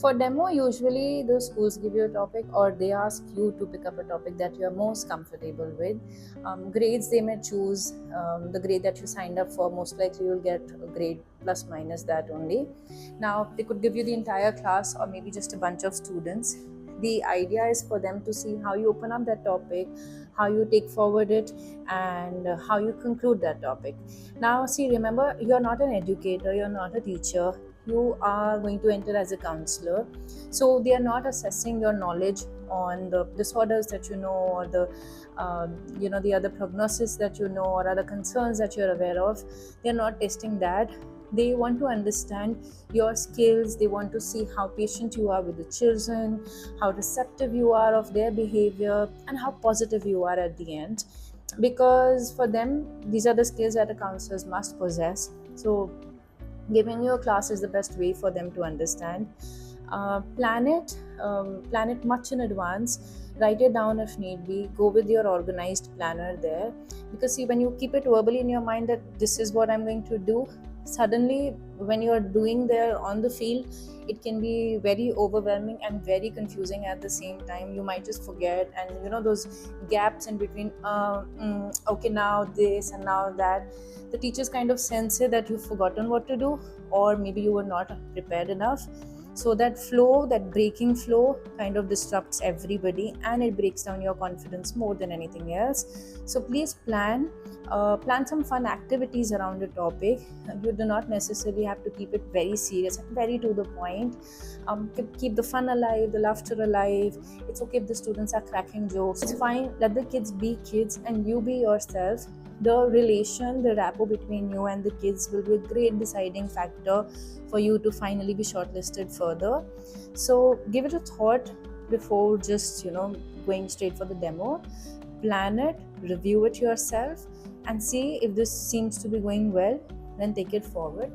For demo, usually the schools give you a topic or they ask you to pick up a topic that you are most comfortable with. Grades, they may choose the grade that you signed up for. Most likely, you'll get a grade plus minus that only. Now, they could give you the entire class or maybe just a bunch of students. The idea is for them to see how you open up that topic, how you take forward it, and how you conclude that topic. Now, see, remember, you're not an educator, you're not a teacher, you are going to enter as a counselor. So they are not assessing your knowledge on the disorders that you know, or the the other prognosis that you know, or other concerns that you're aware of. They're not testing that. They want to understand your skills. They want to see how patient you are with the children, how receptive you are of their behavior, and how positive you are at the end, because for them these are the skills that the counselors must possess. So giving you a class is the best way for them to understand. Plan it much in advance. Write it down if need be. Go with your organized planner there, because see, when you keep it verbally in your mind that this is what I'm going to do, suddenly when you are doing there on the field, it can be very overwhelming and very confusing at the same time. You might just forget, and those gaps in between. Okay, now this and now that, the teachers kind of sense it that you've forgotten what to do, or maybe you were not prepared enough. So that flow, that breaking flow, kind of disrupts everybody, and it breaks down your confidence more than anything else. So please plan some fun activities around the topic. You do not necessarily have to keep it very serious and very to the point. Keep the fun alive, the laughter alive. It's okay if the students are cracking jokes, it's fine. Let the kids be kids and you be yourself. The relation, the rapport between you and the kids will be a great deciding factor for you to finally be shortlisted further. So give it a thought before just going straight for the demo. Plan it, review it yourself, and see if this seems to be going well. Then take it forward.